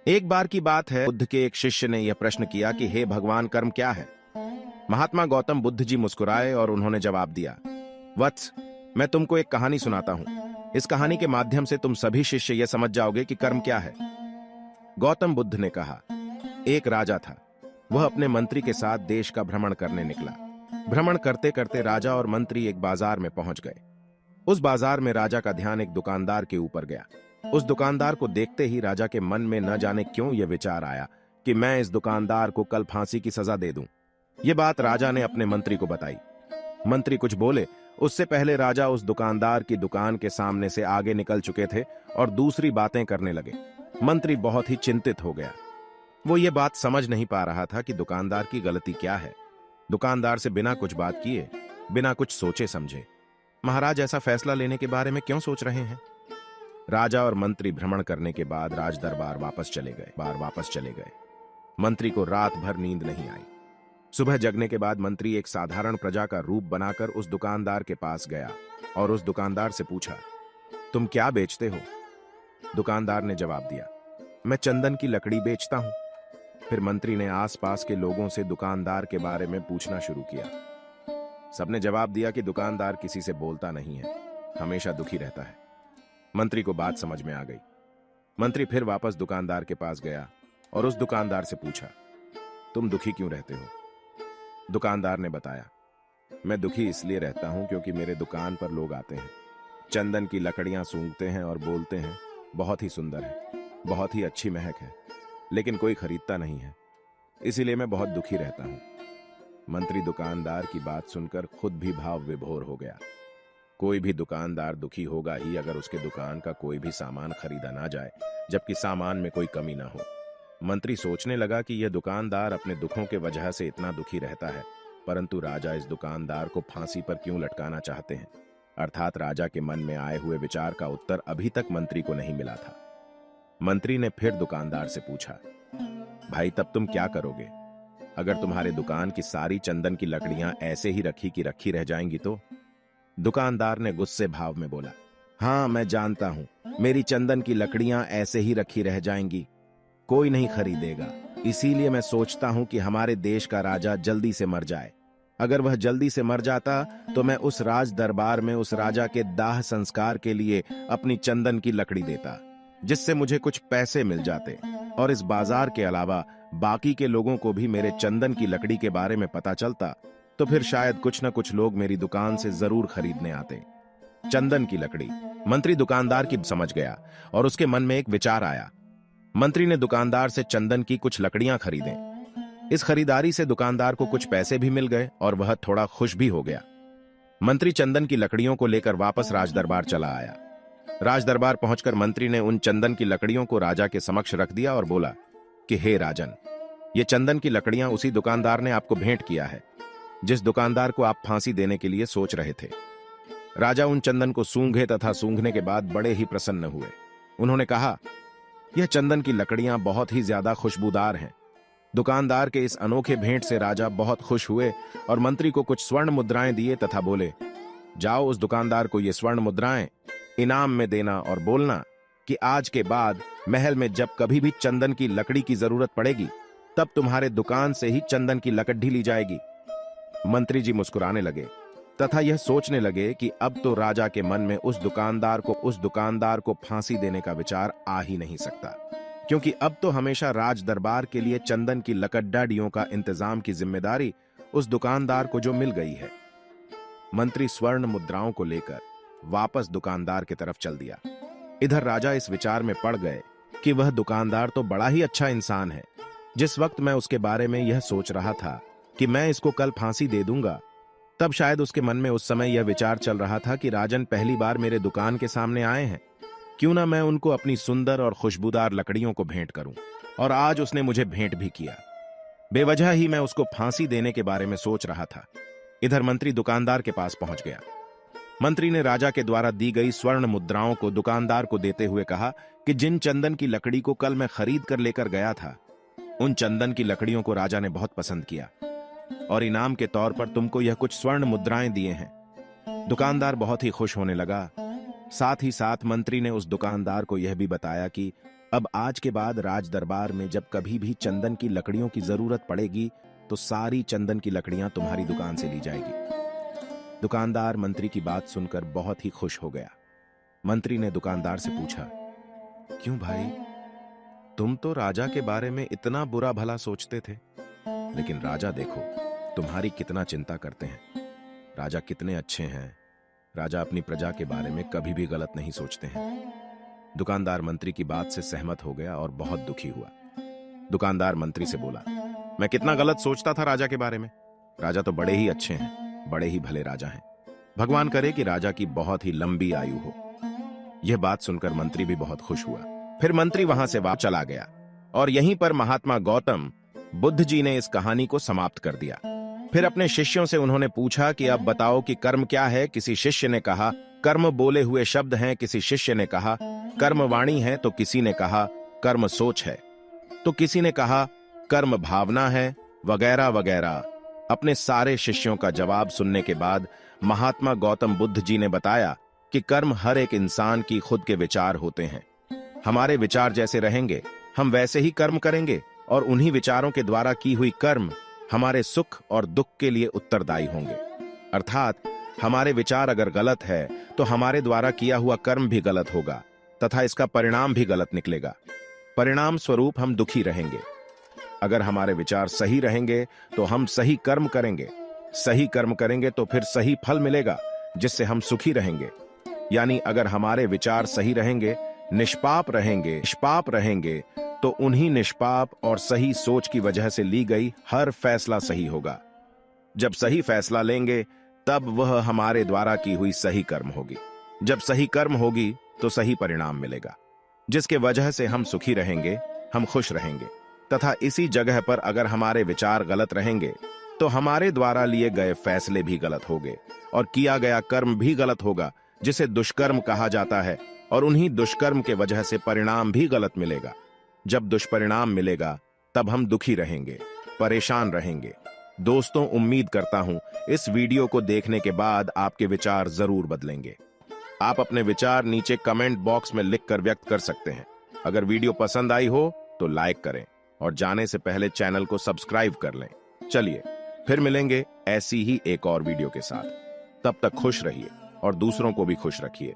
एक बार की बात है, बुद्ध के एक शिष्य ने यह प्रश्न किया कि हे भगवान, कर्म क्या है? महात्मा गौतम बुद्ध जी मुस्कुराए और उन्होंने जवाब दिया, वत्स, मैं तुमको एक कहानी सुनाता हूं। इस कहानी के माध्यम से तुम सभी शिष्य यह समझ जाओगे कि कर्म क्या है। गौतम बुद्ध ने कहा, एक राजा था। वह अपने मंत्री के साथ देश का भ्रमण करने निकला। भ्रमण करते करते राजा और मंत्री एक बाजार में पहुंच गए। उस बाजार में राजा का ध्यान एक दुकानदार के ऊपर गया। उस दुकानदार को देखते ही राजा के मन में न जाने क्यों यह विचार आया कि मैं इस दुकानदार को कल फांसी की सजा दे दूं। यह बात राजा ने अपने मंत्री को बताई। मंत्री कुछ बोले उससे पहले राजा उस दुकानदार की दुकान के सामने से आगे निकल चुके थे और दूसरी बातें करने लगे। मंत्री बहुत ही चिंतित हो गया। वो ये बात समझ नहीं पा रहा था कि दुकानदार की गलती क्या है। दुकानदार से बिना कुछ बात किए, बिना कुछ सोचे समझे महाराज ऐसा फैसला लेने के बारे में क्यों सोच रहे हैं? राजा और मंत्री भ्रमण करने के बाद राज दरबार वापस चले गए। मंत्री को रात भर नींद नहीं आई। सुबह जगने के बाद मंत्री एक साधारण प्रजा का रूप बनाकर उस दुकानदार के पास गया और उस दुकानदार से पूछा, तुम क्या बेचते हो? दुकानदार ने जवाब दिया, मैं चंदन की लकड़ी बेचता हूं। फिर मंत्री ने आसपास के लोगों से दुकानदार के बारे में पूछना शुरू किया। सबने जवाब दिया कि दुकानदार किसी से बोलता नहीं है, हमेशा दुखी रहता है। मंत्री को बात समझ में आ गई। मंत्री फिर वापस दुकानदार के पास गया और उस दुकानदार से पूछा, तुम दुखी क्यों रहते हो? दुकानदार ने बताया, मैं दुखी इसलिए रहता हूं क्योंकि मेरे दुकान पर लोग आते हैं, चंदन की लकड़ियां सूंघते हैं और बोलते हैं बहुत ही सुंदर है, बहुत ही अच्छी महक है, लेकिन कोई खरीदता नहीं है, इसीलिए मैं बहुत दुखी रहता हूं। मंत्री दुकानदार की बात सुनकर खुद भी भाव विभोर हो गया। कोई भी दुकानदार दुखी होगा ही अगर उसके दुकान का कोई भी सामान खरीदा ना जाए, जबकि सामान में कोई कमी ना हो। मंत्री सोचने लगा कि यह दुकानदार अपने दुखों के वजह से इतना दुखी रहता है, परंतु राजा इस दुकानदार को फांसी पर क्यों लटकाना चाहते हैं? अर्थात राजा के मन में आए हुए विचार का उत्तर अभी तक मंत्री को नहीं मिला था। मंत्री ने फिर दुकानदार से पूछा, भाई तब तुम क्या करोगे? अगर तुम्हारे दुकान की सारी चंदन की लकड़ियां ऐसे ही रखी की रखी रह जाएंगी तो? दुकानदार ने गुस्से भाव में बोला, हाँ मैं जानता हूं, मेरी चंदन की लकड़ियां ऐसे ही रखी रह जाएंगी, कोई नहीं खरीदेगा। इसीलिए मैं सोचता हूं कि हमारे देश का राजा जल्दी से मर जाए। अगर वह जल्दी से मर जाता तो मैं उस राज दरबार में उस राजा के दाह संस्कार के लिए अपनी चंदन की लकड़ी देता, जिससे मुझे कुछ पैसे मिल जाते और इस बाजार के अलावा बाकी के लोगों को भी मेरे चंदन की लकड़ी के बारे में पता चलता, तो फिर शायद कुछ न कुछ लोग मेरी दुकान से जरूर खरीदने आते। चंदन की लकड़ी। मंत्री दुकानदार की समझ गया और उसके मन में एक विचार आया। मंत्री ने दुकानदार से चंदन की कुछ लकड़ियां खरीदें। इस खरीदारी से दुकानदार को कुछ पैसे भी मिल गए और वह थोड़ा खुश भी हो गया। मंत्री चंदन की लकड़ियों को लेकर वापस राजदरबार चला आया। राजदरबार पहुंचकर मंत्री ने उन चंदन की लकड़ियों को राजा के समक्ष रख दिया और बोला कि हे राजन, ये चंदन की लकड़ियां उसी दुकानदार ने आपको भेंट किया है जिस दुकानदार को आप फांसी देने के लिए सोच रहे थे। राजा उन चंदन को सूंघे तथा सूंघने के बाद बड़े ही प्रसन्न हुए। उन्होंने कहा, यह चंदन की लकड़ियां बहुत ही ज्यादा खुशबूदार हैं। दुकानदार के इस अनोखे भेंट से राजा बहुत खुश हुए और मंत्री को कुछ स्वर्ण मुद्राएं दिए तथा बोले, जाओ उस दुकानदार को ये स्वर्ण मुद्राएं इनाम में देना और बोलना कि आज के बाद महल में जब कभी भी चंदन की लकड़ी की जरूरत पड़ेगी तब तुम्हारे दुकान से ही चंदन की लकड़ी ली जाएगी। मंत्री जी मुस्कुराने लगे तथा यह सोचने लगे कि अब तो राजा के मन में उस दुकानदार को फांसी देने का विचार आ ही नहीं सकता, क्योंकि अब तो हमेशा राज दरबार के लिए चंदन की लकड़ियों का इंतजाम की जिम्मेदारी उस दुकानदार को जो मिल गई है। मंत्री स्वर्ण मुद्राओं को लेकर वापस दुकानदार की तरफ चल दिया। इधर राजा इस विचार में पड़ गए कि वह दुकानदार तो बड़ा ही अच्छा इंसान है। जिस वक्त मैं उसके बारे में यह सोच रहा था कि मैं इसको कल फांसी दे दूंगा, तब शायद उसके मन में उस समय यह विचार चल रहा था कि राजन पहली बार मेरे दुकान के सामने आए हैं, क्यों ना मैं उनको अपनी सुंदर और खुशबूदार लकड़ियों को भेंट करूं। और आज उसने मुझे भेंट भी किया। बेवजह ही मैं उसको फांसी देने के बारे में सोच रहा था। इधर मंत्री दुकानदार के पास पहुंच गया। मंत्री ने राजा के द्वारा दी गई स्वर्ण मुद्राओं को दुकानदार को देते हुए कहा कि जिन चंदन की लकड़ी को कल मैं खरीद कर लेकर गया था, उन चंदन की लकड़ियों को राजा ने बहुत पसंद किया और इनाम के तौर पर तुमको यह कुछ स्वर्ण मुद्राएं दिए हैं। दुकानदार बहुत ही खुश होने लगा साथ ही साथ मंत्री ने उस दुकानदार को यह भी बताया कि अब आज के बाद राज दरबार में जब कभी भी चंदन की लकड़ियों की जरूरत पड़ेगी तो सारी चंदन की लकड़ियां तुम्हारी दुकान से ली जाएगी। दुकानदार मंत्री की बात सुनकर बहुत ही खुश हो गया। मंत्री ने दुकानदार से पूछा, क्यों भाई, तुम तो राजा के बारे में इतना बुरा भला सोचते थे, लेकिन राजा देखो तुम्हारी कितना चिंता करते हैं। राजा कितने अच्छे हैं। राजा अपनी प्रजा के बारे में कभी भी गलत नहीं सोचते हैं। दुकानदार मंत्री की बात से सहमत हो गया और बहुत दुखी हुआ। दुकानदार मंत्री से बोला, मैं कितना गलत सोचता था राजा के बारे में। राजा तो बड़े ही अच्छे हैं, बड़े ही भले राजा हैं। भगवान करे कि राजा की बहुत ही लंबी आयु हो। यह बात सुनकर मंत्री भी बहुत खुश हुआ। फिर मंत्री वहां से वापस चला गया और यहीं पर महात्मा गौतम बुद्ध जी ने इस कहानी को समाप्त कर दिया। फिर अपने शिष्यों से उन्होंने पूछा कि अब बताओ कि कर्म क्या है। किसी शिष्य ने कहा कर्म बोले हुए शब्द हैं, किसी शिष्य ने कहा कर्म वाणी है, तो किसी ने कहा कर्म सोच है, तो किसी ने कहा कर्म भावना है, वगैरह वगैरह। अपने सारे शिष्यों का जवाब सुनने के बाद महात्मा गौतम बुद्ध जी ने बताया कि कर्म हर एक इंसान की खुद के विचार होते हैं। हमारे विचार जैसे रहेंगे हम वैसे ही कर्म करेंगे और उन्हीं विचारों के द्वारा की हुई कर्म हमारे सुख और दुख के लिए उत्तरदायी होंगे। अर्थात हमारे विचार अगर गलत है तो हमारे द्वारा किया हुआ कर्म भी गलत होगा तथा इसका परिणाम भी गलत निकलेगा। परिणाम स्वरूप हम दुखी रहेंगे। अगर हमारे विचार सही रहेंगे तो हम सही कर्म करेंगे, सही कर्म करेंगे तो फिर सही फल मिलेगा जिससे हम सुखी रहेंगे। यानी अगर हमारे विचार सही रहेंगे, निष्पाप रहेंगे तो उन्हीं निष्पाप और सही सोच की वजह से ली गई हर फैसला सही होगा। जब सही फैसला लेंगे तब वह हमारे द्वारा की हुई सही कर्म होगी। जब सही कर्म होगी तो सही परिणाम मिलेगा, जिसके वजह से हम सुखी रहेंगे, हम खुश रहेंगे। तथा इसी जगह पर अगर हमारे विचार गलत रहेंगे तो हमारे द्वारा लिए गए फैसले भी गलत होंगे और किया गया कर्म भी गलत होगा, जिसे दुष्कर्म कहा जाता है। और उन्हीं दुष्कर्म के वजह से परिणाम भी गलत मिलेगा। जब दुष्परिणाम मिलेगा तब हम दुखी रहेंगे, परेशान रहेंगे। दोस्तों, उम्मीद करता हूं इस वीडियो को देखने के बाद आपके विचार जरूर बदलेंगे। आप अपने विचार नीचे कमेंट बॉक्स में लिखकर व्यक्त कर सकते हैं। अगर वीडियो पसंद आई हो तो लाइक करें और जाने से पहले चैनल को सब्सक्राइब कर लें। चलिए फिर मिलेंगे ऐसी ही एक और वीडियो के साथ। तब तक खुश रहिए और दूसरों को भी खुश रखिए।